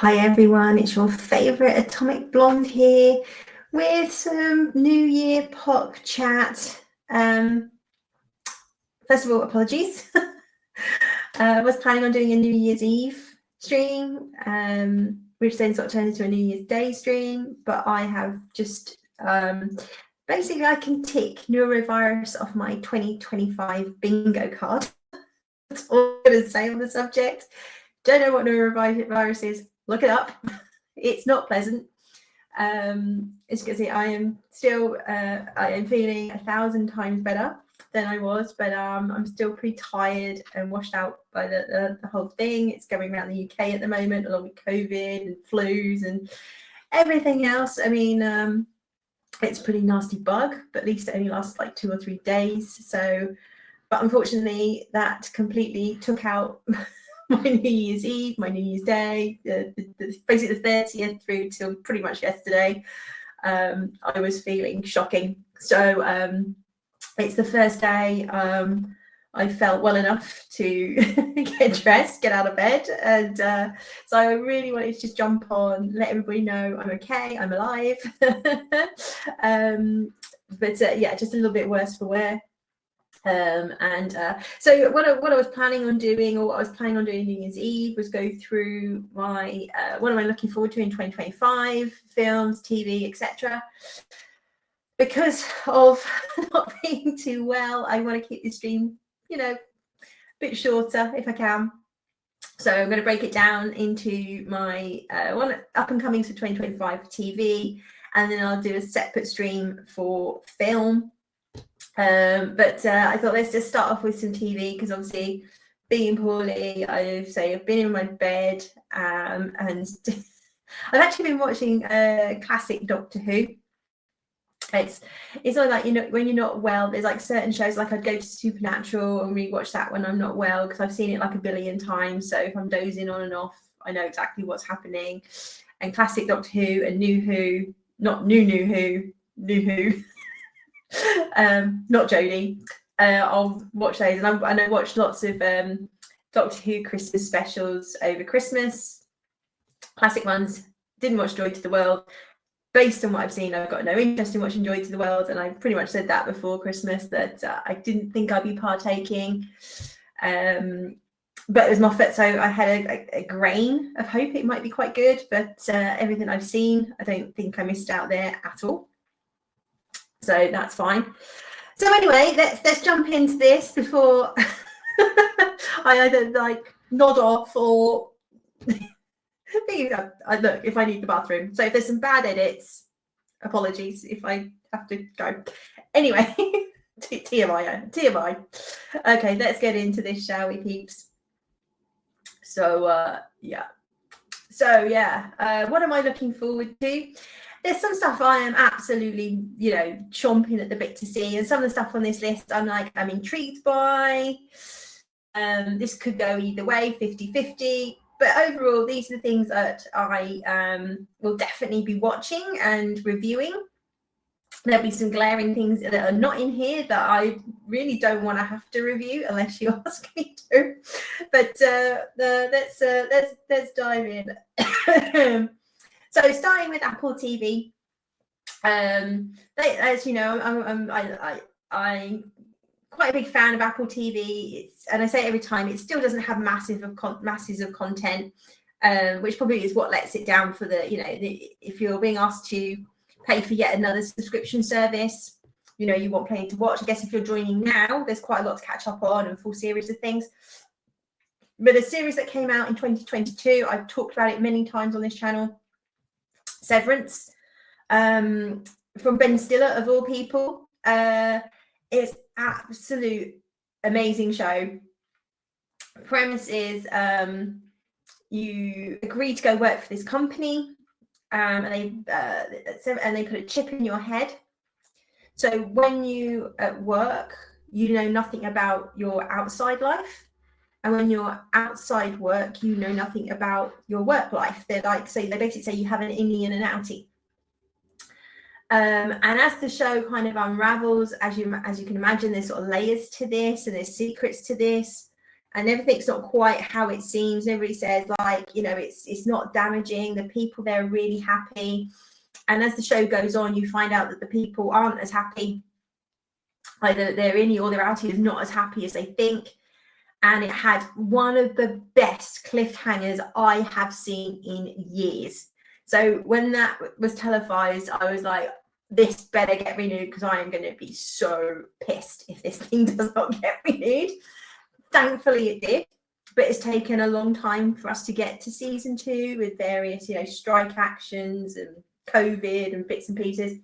Hi everyone, it's your favourite Atomic Blonde here with some New Year pop chat. First of all, apologies. I was planning on doing a New Year's Eve stream, which then sort of turned into a New Year's Day stream, but I have just basically I can tick neurovirus off my 2025 bingo card. That's all I'm going to say on the subject. Don't know what neurovirus is. Look it up. It's not pleasant. As you can see, I am still I am feeling 1,000 times better than I was, but I'm still pretty tired and washed out by the whole thing. It's going around the UK at the moment, along with COVID and flus and everything else. I mean, it's a pretty nasty bug, but at least it only lasts like 2 or 3 days. So, but unfortunately, that completely took out my New Year's Eve, my New Year's Day, basically the 30th through till pretty much yesterday. I was feeling shocking. So it's the first day I felt well enough to get dressed, get out of bed. And so I really wanted to just jump on, let everybody know I'm okay, I'm alive. Yeah, just a little bit worse for wear. So what I was planning on doing, or what I was planning on doing New Year's Eve, was go through my what am I looking forward to in 2025, films, TV, etc. Because of not being too well, I want to keep this stream, a bit shorter if I can. So I'm going to break it down into my one up and coming to 2025 TV, and then I'll do a separate stream for film. I thought let's just start off with some TV, because obviously being poorly, I've been in my bed, and I've actually been watching classic Doctor Who. It's all like, when you're not well, there's like certain shows, like I'd go to Supernatural and rewatch that when I'm not well, because I've seen it like a billion times. So if I'm dozing on and off, I know exactly what's happening. And classic Doctor Who and New Who, not New Who, New Who. Not Jodie. I'll watch those, and I watched lots of Doctor Who Christmas specials over Christmas. Classic ones. Didn't watch Joy to the World. Based on what I've seen, I've got no interest in watching Joy to the World, and I pretty much said that before Christmas, that I didn't think I'd be partaking. But it was Moffat, so I had a grain of hope it might be quite good, but everything I've seen, I don't think I missed out there at all. So that's fine. So anyway, let's jump into this before I either like nod off or look if I need the bathroom. So if there's some bad edits, apologies if I have to go. Anyway, TMI. Okay, let's get into this, shall we, peeps? So what am I looking forward to? There's some stuff I am absolutely, chomping at the bit to see. And some of the stuff on this list, I'm intrigued by. This could go either way, 50-50. But overall, these are the things that I will definitely be watching and reviewing. There'll be some glaring things that are not in here that I really don't want to have to review unless you ask me to. But let's dive in. So starting with Apple TV, as you know, I'm quite a big fan of Apple TV. And I say it every time, it still doesn't have masses of content, which probably is what lets it down for if you're being asked to pay for yet another subscription service, you want plenty to watch. I guess if you're joining now, there's quite a lot to catch up on and full series of things. But a series that came out in 2022, I've talked about it many times on this channel, Severance, from Ben Stiller of all people. It's absolute amazing show. Premise is you agree to go work for this company, and they put a chip in your head. So when you at work, you know nothing about your outside life. And when you're outside work, you know nothing about your work life. They basically say you have an innie and an outie. And as the show kind of unravels, as you can imagine, there's sort of layers to this, and there's secrets to this. and everything's not quite how it seems. Everybody says, like, you know, it's not damaging. The people there are really happy. And as the show goes on, you find out that the people aren't as happy. Either their innie or their outie is not as happy as they think. And it had one of the best cliffhangers I have seen in years. So when that was televised, I was like, this better get renewed, because I am going to be so pissed if this thing does not get renewed. Thankfully it did, but it's taken a long time for us to get to season 2 with various, you know, strike actions and COVID and bits and pieces.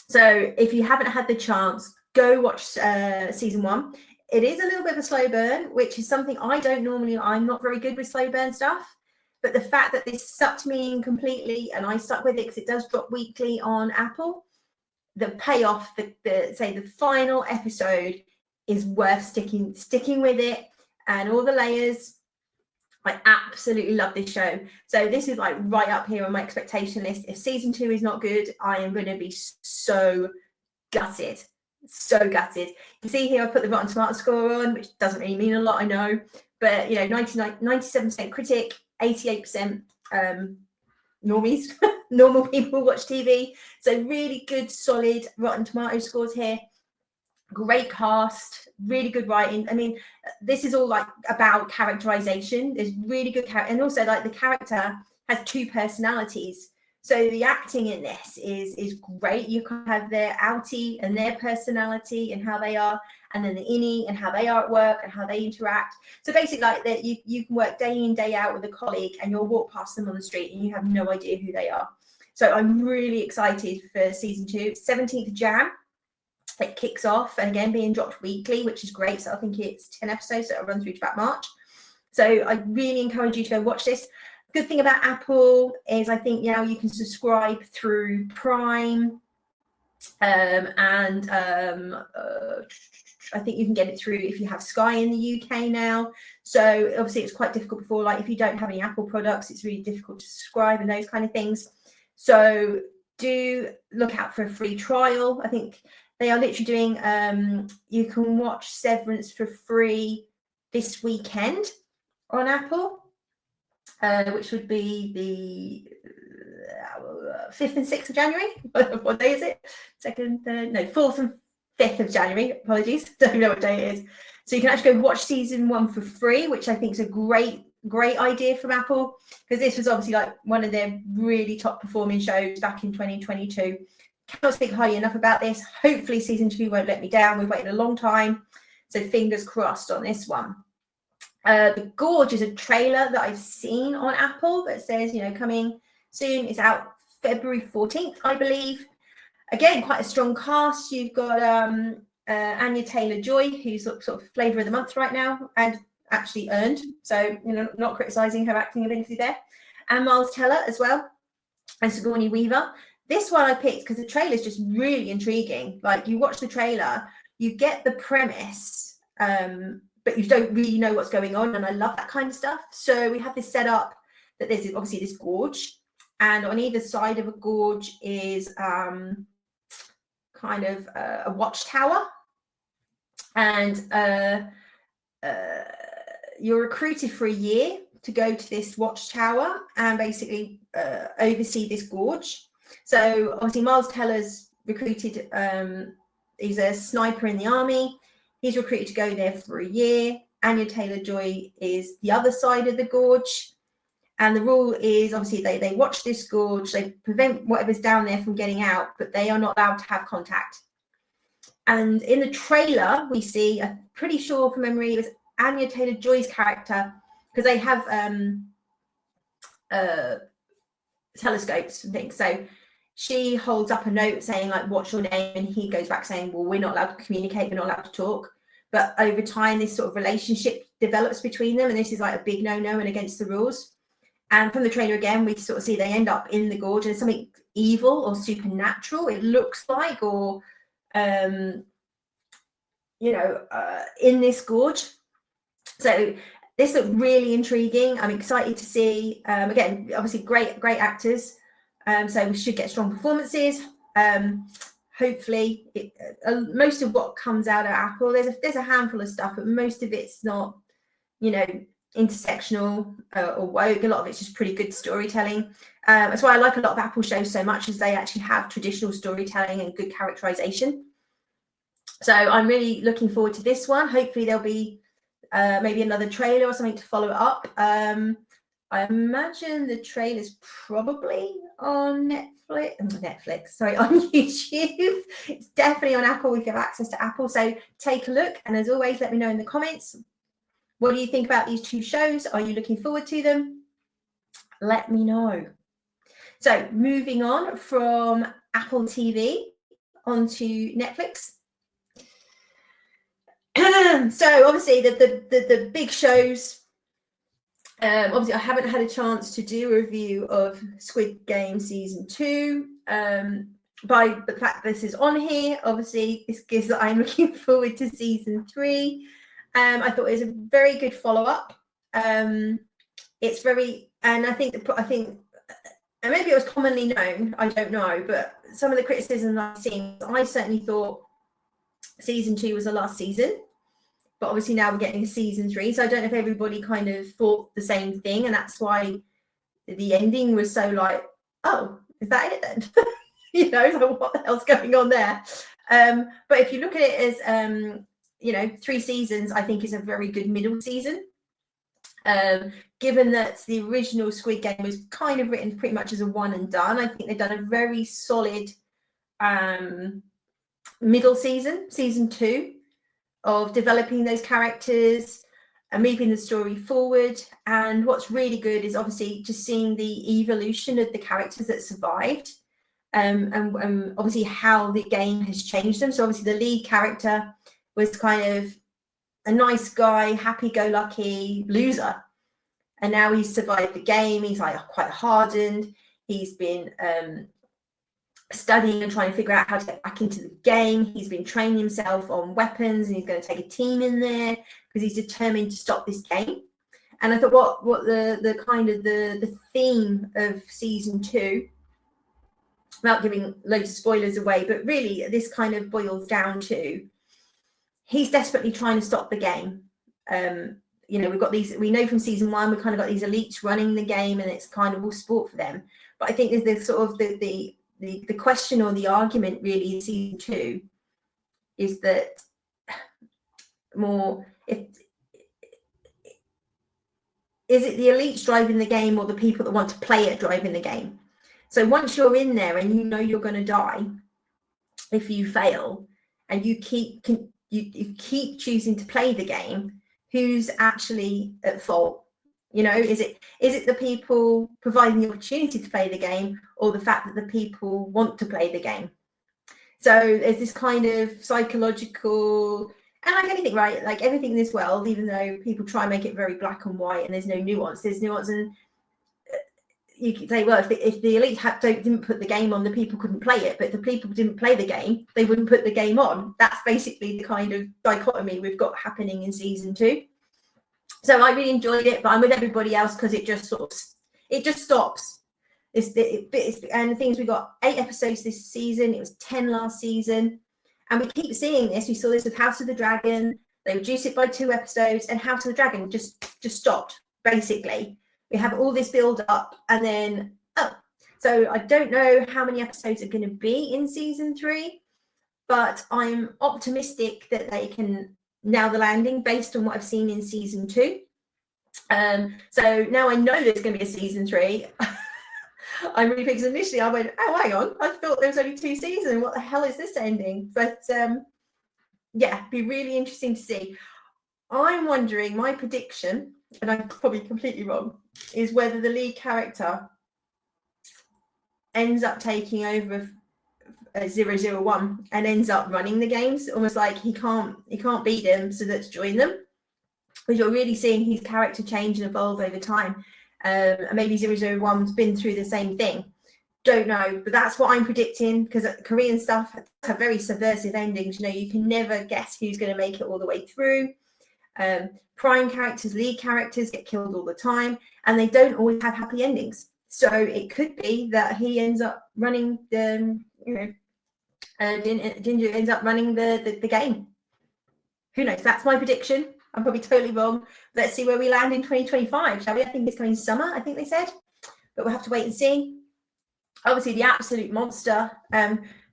So if you haven't had the chance, go watch season 1. It is a little bit of a slow burn, which is something I don't normally, I'm not very good with slow burn stuff. But the fact that this sucked me in completely, and I stuck with it because it does drop weekly on Apple, the payoff, the final episode is worth sticking with it, and all the layers. I absolutely love this show. So this is like right up here on my expectation list. If season 2 is not good, I am going to be so gutted. So gutted. You see here, I put the Rotten Tomatoes score on, which doesn't really mean a lot, I know. But, you know, 97% critic, 88% normies, normal people watch TV. So really good, solid Rotten Tomatoes scores here. Great cast, really good writing. I mean, this is all like about characterization. There's really good character, and also like the character has 2 personalities. So the acting in this is great. You can have their outie and their personality and how they are, and then the innie and how they are at work and how they interact. So basically, like that, you can work day in, day out with a colleague, and you'll walk past them on the street and you have no idea who they are. So I'm really excited for season 2. 17th of Jan, it kicks off, and again being dropped weekly, which is great. So I think it's 10 episodes, so it'll run through to about March. So I really encourage you to go watch this. Good thing about Apple is I think now you can subscribe through Prime, and I think you can get it through if you have Sky in the UK now. So obviously it's quite difficult before, like if you don't have any Apple products, it's really difficult to subscribe and those kind of things. So do look out for a free trial. I think they are literally doing, you can watch Severance for free this weekend on Apple. Which would be the 5th and 6th of January. What day is it? 4th and 5th of January. Apologies, don't know what day it is. So you can actually go watch season 1 for free, which I think is a great idea from Apple, because this was obviously like one of their really top performing shows back in 2022. Cannot speak highly enough about this. Hopefully season 2 won't let me down. We've waited a long time, so fingers crossed on this one. The Gorge is a trailer that I've seen on Apple that says, you know, coming soon. It's out February 14th, I believe. Again, quite a strong cast. You've got Anya Taylor-Joy, who's sort of flavour of the month right now, and actually earned. So, you know, not criticising her acting ability there. And Miles Teller as well, and Sigourney Weaver. This one I picked because the trailer is just really intriguing. Like, you watch the trailer, you get the premise, but you don't really know what's going on, and I love that kind of stuff. So we have this set up that there's obviously this gorge, and on either side of a gorge is kind of a watchtower, and you're recruited for a year to go to this watchtower and basically oversee this gorge. So obviously Miles Teller's recruited, he's a sniper in the army. He's recruited to go there for a year. Anya Taylor-Joy is the other side of the gorge. And the rule is, obviously, they watch this gorge, they prevent whatever's down there from getting out, but they are not allowed to have contact. And in the trailer, we see, I'm pretty sure from memory, it was Anya Taylor-Joy's character, because they have telescopes and things. So she holds up a note saying, like, what's your name? And he goes back saying, well, we're not allowed to communicate, we're not allowed to talk. But over time, this sort of relationship develops between them. And this is like a big no-no and against the rules. And from the trailer again, we sort of see they end up in the gorge, and something evil or supernatural, it looks like, or, in this gorge. So this looks really intriguing. I'm excited to see, again, obviously great actors. So we should get strong performances. Hopefully, most of what comes out of Apple, there's a handful of stuff, but most of it's not intersectional or woke. A lot of it's just pretty good storytelling. That's why I like a lot of Apple shows so much, is they actually have traditional storytelling and good characterization. So I'm really looking forward to this one. Hopefully there'll be maybe another trailer or something to follow it up. I imagine the trailer's probably on Netflix, sorry, on YouTube. It's definitely on Apple. We have access to Apple, so take a look. And as always, let me know in the comments, what do you think about these two shows? Are you looking forward to them? Let me know. So moving on from Apple TV onto Netflix. So obviously the big shows. Obviously, I haven't had a chance to do a review of Squid Game season 2. By the fact this is on here, obviously this gives that I'm looking forward to season 3. I thought it was a very good follow-up. It's very, and I think and maybe it was commonly known, I don't know, but some of the criticism I've seen, I certainly thought season 2 was the last season. But obviously now we're getting season 3. So I don't know if everybody kind of thought the same thing. And that's why the ending was so like, oh, is that it then? So what the hell's going on there? But if you look at it as, 3 seasons, I think is a very good middle season. Given that the original Squid Game was kind of written pretty much as a one and done, I think they've done a very solid middle season 2. Of developing those characters and moving the story forward. And what's really good is obviously just seeing the evolution of the characters that survived, and obviously how the game has changed them. So obviously the lead character was kind of a nice guy, happy-go-lucky loser, and now he's survived the game. He's like quite hardened. He's been studying and trying to figure out how to get back into the game. He's been training himself on weapons, and he's going to take a team in there because he's determined to stop this game. And I thought what the kind of the theme of season 2, without giving loads of spoilers away, but really this kind of boils down to he's desperately trying to stop the game. We've got these, we know from season 1, we kind of got these elites running the game, and it's kind of all sport for them. But I think there's this sort of the question or the argument really in season 2 is that is it the elites driving the game or the people that want to play it driving the game? So once you're in there and you know you're going to die if you fail, and you keep choosing to play the game, who's actually at fault? Is it the people providing the opportunity to play the game, or the fact that the people want to play the game? So there's this kind of psychological, and like anything, right? Like everything in this world, even though people try and make it very black and white and there's no nuance, there's nuance. And you could say, well, if the elite didn't put the game on, the people couldn't play it. But if the people didn't play the game, they wouldn't put the game on. That's basically the kind of dichotomy we've got happening in season 2. So I really enjoyed it, but I'm with everybody else because it just stops. And the thing is, we got 8 episodes this season. It was 10 last season, and we keep seeing this. We saw this with House of the Dragon. They reduced it by 2 episodes, and House of the Dragon just stopped. Basically, we have all this build up, and then so I don't know how many episodes are going to be in season 3, but I'm optimistic that they can nail the landing based on what I've seen in season 2. So now I know there's going to be a season 3. I'm really because initially I went, oh, hang on, I thought there was only 2 seasons. What the hell is this ending? But yeah, be really interesting to see. I'm wondering, my prediction, and I'm probably completely wrong, is whether the lead character ends up taking over 001 and ends up running the games, almost like he can't beat them, so let's join them. Because you're really seeing his character change and evolve over time. And maybe 001's been through the same thing. Don't know, but that's what I'm predicting, because Korean stuff have very subversive endings. You can never guess who's going to make it all the way through. Prime characters, lead characters get killed all the time, and they don't always have happy endings. So it could be that he ends up running the, Ginger ends up running the game. Who knows? That's my prediction. I'm probably totally wrong. Let's see where we land in 2025, shall we? I think it's coming summer, I think they said, but we'll have to wait and see. Obviously, the absolute monster,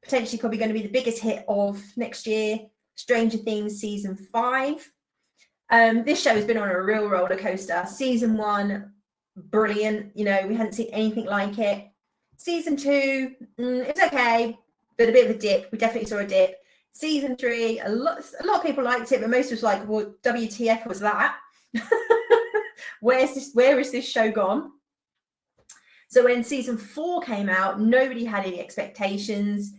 potentially probably going to be the biggest hit of next year, Stranger Things season 5. This show has been on a real roller coaster. Season 1, brilliant. You know, we hadn't seen anything like it. Season 2, it's okay, but a bit of a dip. We definitely saw a dip. Season 3, a lot of people liked it, but most was like, well, WTF was that? Where is this show gone? So when season 4 came out, nobody had any expectations.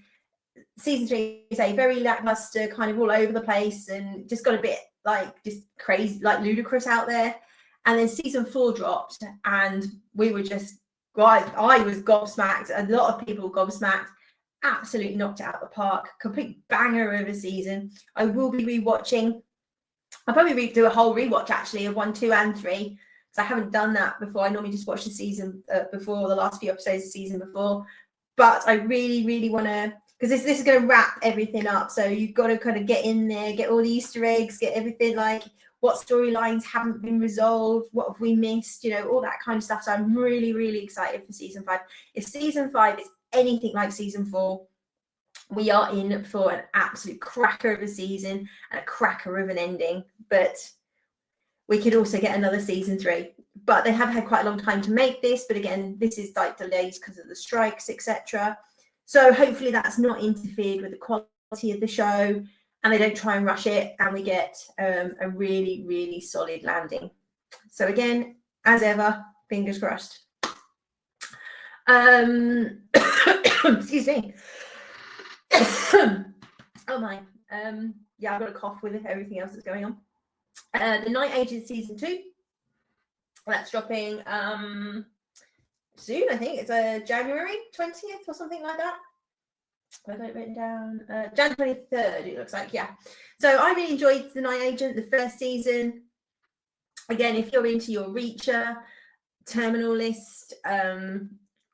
Season 3 is a very lackluster, kind of all over the place, and just got a bit like just crazy, like ludicrous out there. And then season 4 dropped, and we were just, I was gobsmacked. A lot of people were gobsmacked. Absolutely knocked it out of the park. Complete banger of a season. I will be rewatching. I'll probably do a whole rewatch actually of 1, 2, and 3. So I haven't done that before. I normally just watch the season before, the last few episodes of the season before. But I really, really want to, because this is going to wrap everything up. So you've got to kind of get in there, get all the Easter eggs, get everything, like what storylines haven't been resolved, what have we missed, you know, all that kind of stuff. So I'm really, really excited for season 5. If season 5 is anything like season 4, we are in for an absolute cracker of a season and a cracker of an ending. But we could also get another season 3. But they have had quite a long time to make this. But again, this is like delays because of the strikes, etc. So hopefully that's not interfered with the quality of the show, and they don't try and rush it, and we get a really, really solid landing. So again, as ever, fingers crossed. Excuse me. Oh my. Yeah, I've got a cough with everything else that's going on. The Night Agent season 2. That's dropping soon. I think it's January 20th or something like that. I got it written down. January 23rd, it looks like. Yeah. So I really enjoyed The Night Agent, the first season. Again, if you're into your Reacher, Terminal List,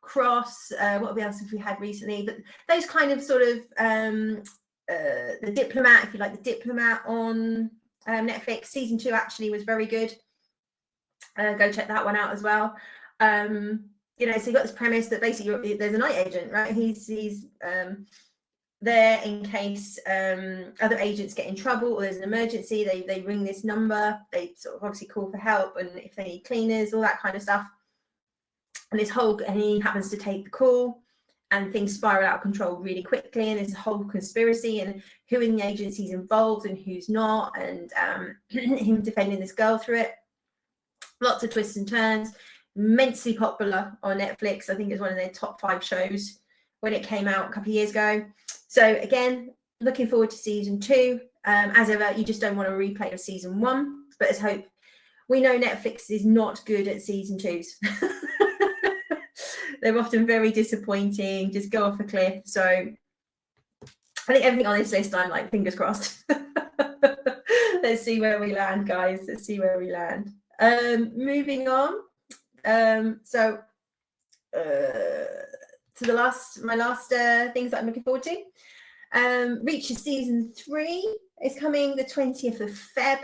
Cross, what else have we had recently? But those kind of sort of The Diplomat, if you like The Diplomat on Netflix. Season 2 actually was very good. Go check that one out as well. You know, so you've got this premise that basically there's a night agent, right? He's there in case other agents get in trouble or there's an emergency. They ring this number. They sort of obviously call for help, and if they need cleaners, all that kind of stuff. And he happens to take the call, and things spiral out of control really quickly. And there's a whole conspiracy, and who in the agency is involved and who's not, and him defending this girl through it. Lots of twists and turns. Immensely popular on Netflix. I think it's one of their top 5 shows when it came out a couple of years ago. So again, looking forward to season 2. As ever, you just don't want a replay of season 1, but let's hope. We know Netflix is not good at season 2s. They're often very disappointing, just go off a cliff. So I think everything on this list, I'm like, fingers crossed. Let's see where we land, guys. Let's see where we land. Moving on. So my last things that I'm looking forward to. Reacher season 3 is coming the 20th of Feb.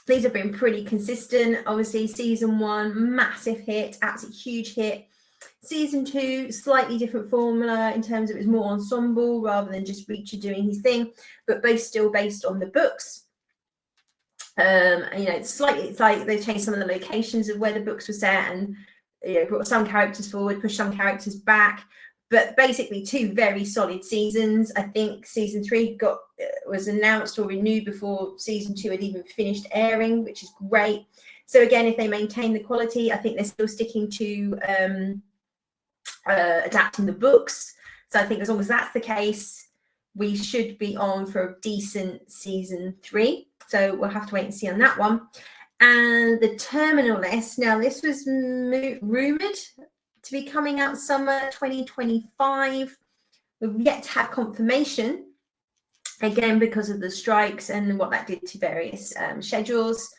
These have been pretty consistent. Obviously, season 1, massive hit, absolutely huge hit. Season 2, slightly different formula in terms of it's more ensemble rather than just Reacher doing his thing, but both still based on the books. You know, it's like they changed some of the locations of where the books were set, and you know, brought some characters forward, pushed some characters back. But basically, 2 very solid seasons. I think season 3 was announced or renewed before season 2 had even finished airing, which is great. So again, if they maintain the quality, I think they're still sticking to adapting the books. So I think as long as that's the case, we should be on for a decent season 3. So we'll have to wait and see on that one. And the Terminal List. Now, this was rumoured to be coming out summer 2025. We've yet to have confirmation, again, because of the strikes and what that did to various schedules.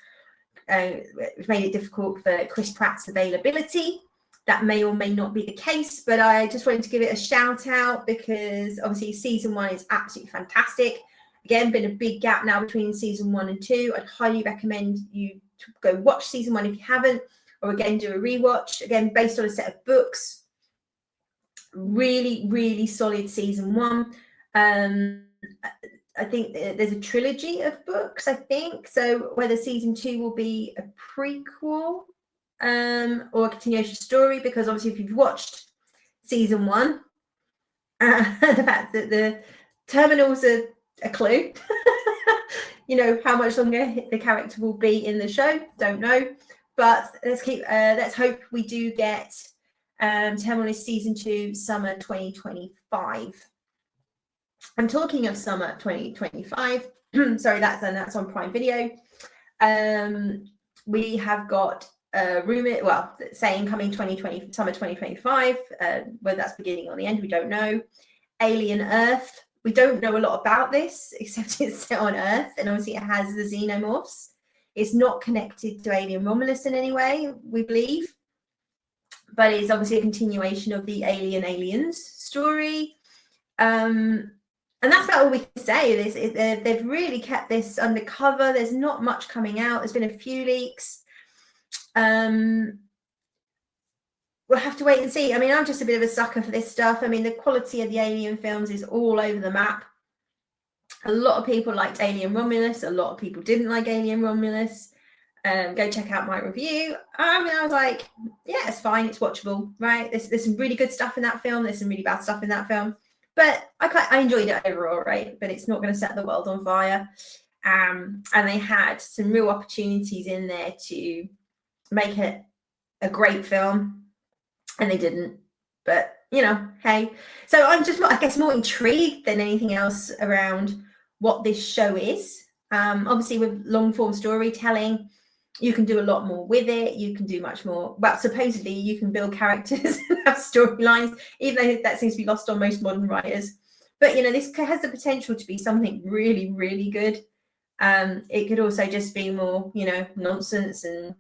Which made it difficult for Chris Pratt's availability. That may or may not be the case, but I just wanted to give it a shout out because obviously season 1 is absolutely fantastic. Again, been a big gap now between season 1 and 2. I'd highly recommend you to go watch season 1 if you haven't, or again, do a rewatch. Again, based on a set of books. Really, really solid season 1. I think there's a trilogy of books, I think. So whether season 2 will be a prequel or a continuation story, because obviously if you've watched season 1, the fact that the terminals are a clue. You know, how much longer the character will be in the show, don't know. But let's hope we do get Terminus season 2 summer 2025. I'm talking of summer 2025. Sorry, that's on Prime Video. We have got a rumor, well, saying coming summer 2025. Whether that's beginning or the end, we don't know. Alien Earth. We don't know a lot about this, except it's set on Earth, and obviously it has the xenomorphs. It's not connected to Alien Romulus in any way, we believe, but it's obviously a continuation of the Aliens story. And that's about all we can say. They've really kept this undercover. There's not much coming out. There's been a few leaks. We'll have to wait and see. I mean, I'm just a bit of a sucker for this stuff. I mean, the quality of the Alien films is all over the map. A lot of people liked Alien Romulus. A lot of people didn't like Alien Romulus. Go check out my review. I mean, I was like, yeah, it's fine. It's watchable, right? There's some really good stuff in that film. There's some really bad stuff in that film. But I enjoyed it overall, right? But it's not going to set the world on fire. And they had some real opportunities in there to make it a great film. And they didn't, but you know, hey. So I'm just, I guess, more intrigued than anything else around what this show is. Obviously, with long form storytelling, you can do a lot more with it. You can do much more. Well, supposedly, you can build characters and have storylines, even though that seems to be lost on most modern writers. But you know, this has the potential to be something really, really good. It could also just be more, you know, nonsense and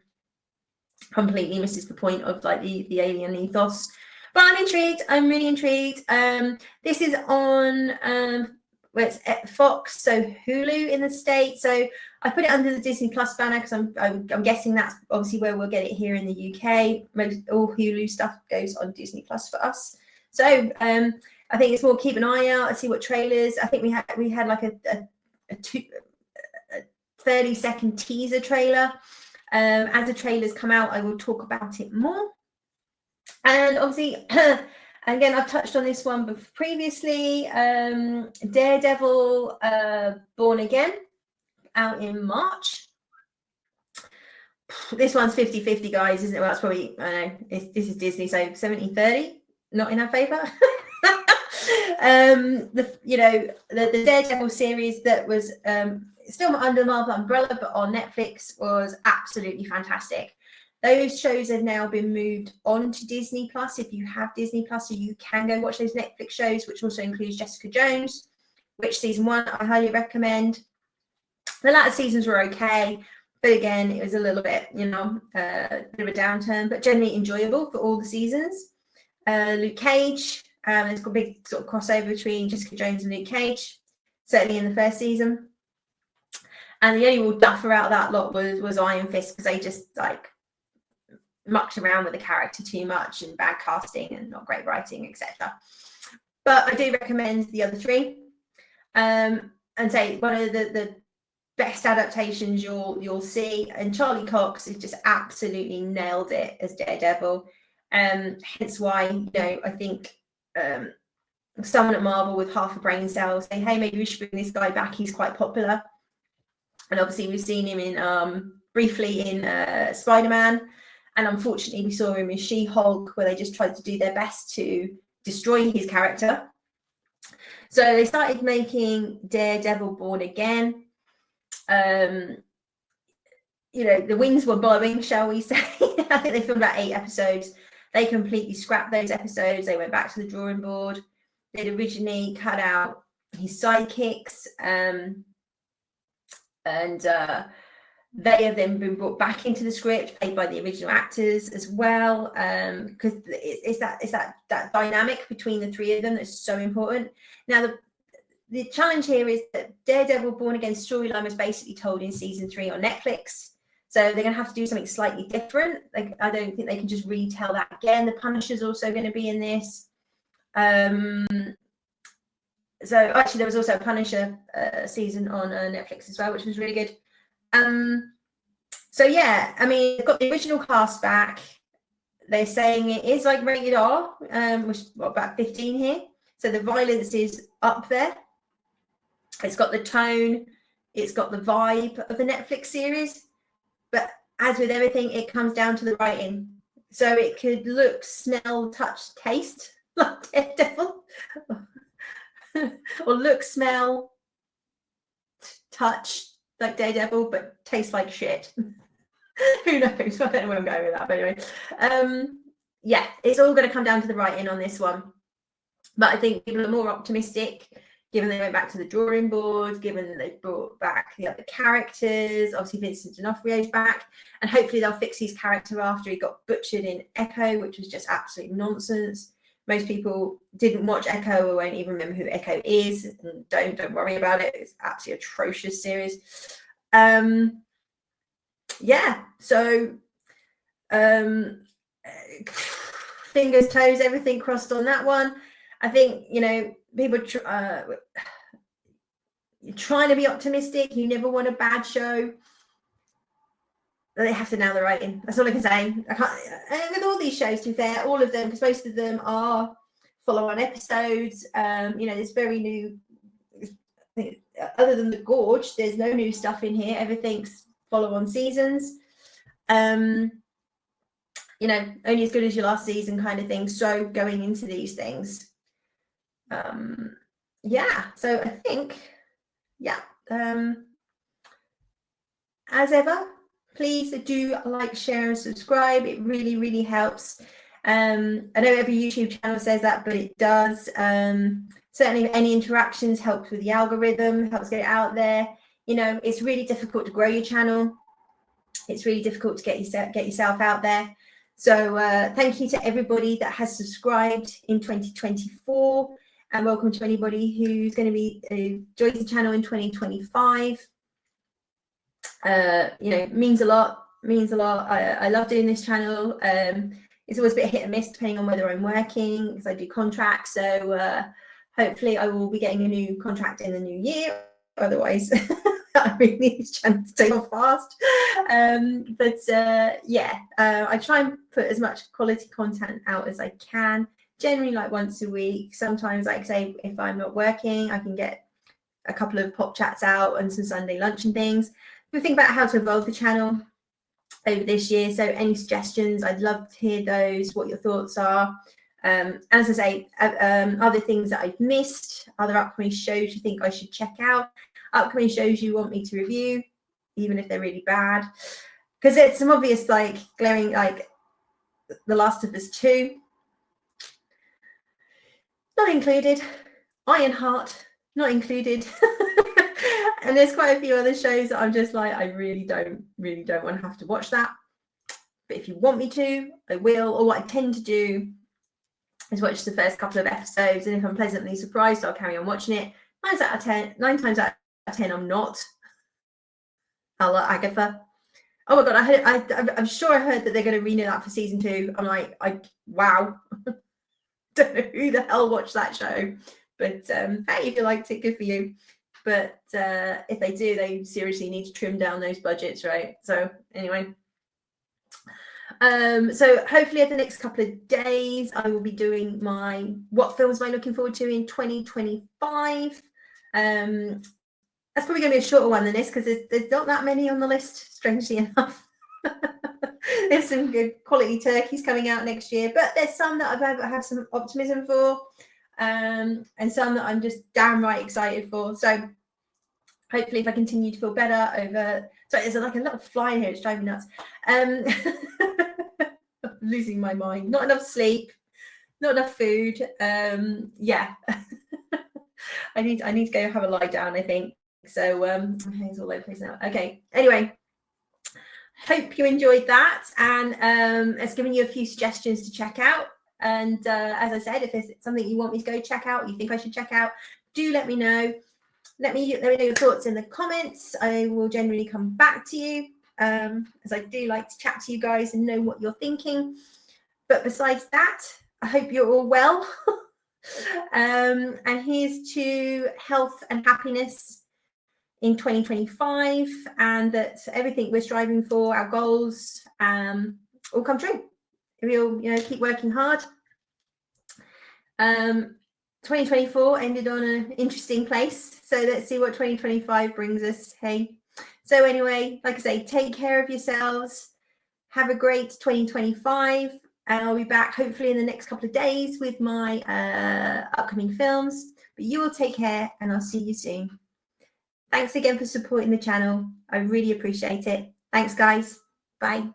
completely misses the point of like the alien ethos. But I'm intrigued. I'm really intrigued. This is on it's at Fox, so Hulu in the States. So I put it under the Disney Plus banner because I'm guessing that's obviously where we'll get it here in the UK. All Hulu stuff goes on Disney Plus for us. So I think it's more keep an eye out and see what trailers. I think we had like a 30-second teaser trailer. As the trailers come out, I will talk about it more. And obviously, again, I've touched on this one previously. Daredevil Born Again, out in March. This one's 50-50, guys, isn't it? Well, that's probably, I know, this is Disney, so 70-30, not in our favour. The Daredevil series that was still under the Marvel umbrella, but on Netflix was absolutely fantastic. Those shows have now been moved on to Disney Plus. If you have Disney Plus, so you can go watch those Netflix shows, which also includes Jessica Jones, which season 1 I highly recommend. The latter seasons were okay, but again, it was a little bit, you know, a bit of a downturn, but generally enjoyable for all the seasons. Luke Cage, there's got a big sort of crossover between Jessica Jones and Luke Cage, certainly in the first season. And the only real duffer out of that lot was Iron Fist, because they just like mucked around with the character too much and bad casting and not great writing, etc. But I do recommend the other three, and say one of the best adaptations you'll see. And Charlie Cox has just absolutely nailed it as Daredevil. Hence why, you know, I think someone at Marvel with half a brain cell saying, hey, maybe we should bring this guy back. He's quite popular. And obviously we've seen him in briefly in Spider-Man. And unfortunately, we saw him in She-Hulk, where they just tried to do their best to destroy his character. So they started making Daredevil Born Again. You know, the wings were blowing, shall we say. I think they filmed about 8 episodes. They completely scrapped those episodes. They went back to the drawing board. They'd originally cut out his sidekicks, and they have then been brought back into the script, played by the original actors as well, because it's that dynamic between the three of them that's so important. Now, the challenge here is that Daredevil Born Again storyline was basically told in season 3 on Netflix. So they're going to have to do something slightly different. Like, I don't think they can just retell that again. The Punisher's also going to be in this. So actually, there was also a Punisher season on Netflix as well, which was really good. So yeah, I mean, they've got the original cast back. They're saying it is like rated R, which is about 15 here. So the violence is up there. It's got the tone, it's got the vibe of the Netflix series. But as with everything, it comes down to the writing. So it could look, smell, touch, taste like Daredevil. Or look, smell, touch like Daredevil, but taste like shit. Who knows? I don't know where I'm going with that, but anyway. Yeah, it's all going to come down to the writing on this one. But I think people are more optimistic, given they went back to the drawing board, given that they've brought back the other characters. Obviously, Vincent D'Onofrio's back, and hopefully they'll fix his character after he got butchered in Echo, which was just absolute nonsense. Most people didn't watch Echo or won't even remember who Echo is. And don't worry about it. It's absolutely atrocious series. Yeah, so fingers, toes, everything crossed on that one. I think, you know, people you're trying to be optimistic. You never want a bad show. They have to nail the writing. That's all I can say. I can't. And with all these shows, to be fair, all of them, because most of them are follow-on episodes. You know, there's very new. Other than the Gorge, there's no new stuff in here. Everything's follow-on seasons. You know, only as good as your last season kind of thing. So going into these things, yeah. So I think, yeah. As ever, please do like, share, and subscribe. It really, really helps. I know every YouTube channel says that, but it does. Certainly, any interactions helps with the algorithm, helps get it out there. You know, it's really difficult to grow your channel. It's really difficult to get yourself out there. So thank you to everybody that has subscribed in 2024, and welcome to anybody who's going to be join the channel in 2025. You know, means a lot. I love doing this channel. It's always a bit hit and miss depending on whether I'm working, because I do contracts. So hopefully I will be getting a new contract in the new year. Otherwise, I really need this channel to take off fast. Yeah, I try and put as much quality content out as I can. Generally, like once a week. Sometimes, like say, if I'm not working, I can get a couple of pop chats out and some Sunday lunch and things. We think about how to evolve the channel over this year. So any suggestions, I'd love to hear those, what your thoughts are. And as I say, other things that I've missed, other upcoming shows you think I should check out, upcoming shows you want me to review, even if they're really bad. Because it's some obvious, like, glaring, like The Last of Us 2. Not included. Ironheart, not included. And there's quite a few other shows that I'm just like, I really don't want to have to watch that. But if you want me to, I will. Or what I tend to do is watch the first couple of episodes, and if I'm pleasantly surprised, I'll carry on watching it. 9 times out of 10, I'm not. I'll let Agatha. Oh my god, I'm sure I heard that they're going to renew that for season 2. I'm like, wow. Don't know who the hell watched that show, but hey, if you liked it, good for you. But if they do, they seriously need to trim down those budgets, right? So anyway, so hopefully over the next couple of days, I will be doing my what films am I looking forward to in 2025. That's probably going to be a shorter one than this, because there's not that many on the list, strangely enough. There's some good quality turkeys coming out next year, but there's some that I have some optimism for, and some that I'm just damn right excited for. So hopefully, if I continue to feel better over, sorry, there's like a lot of fly here, it's driving me nuts. Losing my mind, not enough sleep, not enough food. Yeah, I need to go have a lie down, I think. So it's all over the place now. Okay, anyway, hope you enjoyed that, and it's given you a few suggestions to check out. And as I said, if there's something you want me to go check out, you think I should check out, do let me know. Let me know your thoughts in the comments. I will generally come back to you, as I do like to chat to you guys and know what you're thinking. But besides that, I hope you're all well. And here's to health and happiness in 2025, and that everything we're striving for, our goals, all come true. We'll, keep working hard. 2024 ended on an interesting place, so let's see what 2025 brings us. Hey, so anyway, like I say, take care of yourselves. Have a great 2025. And I'll be back hopefully in the next couple of days with my upcoming films. But you all take care, and I'll see you soon. Thanks again for supporting the channel. I really appreciate it. Thanks, guys. Bye.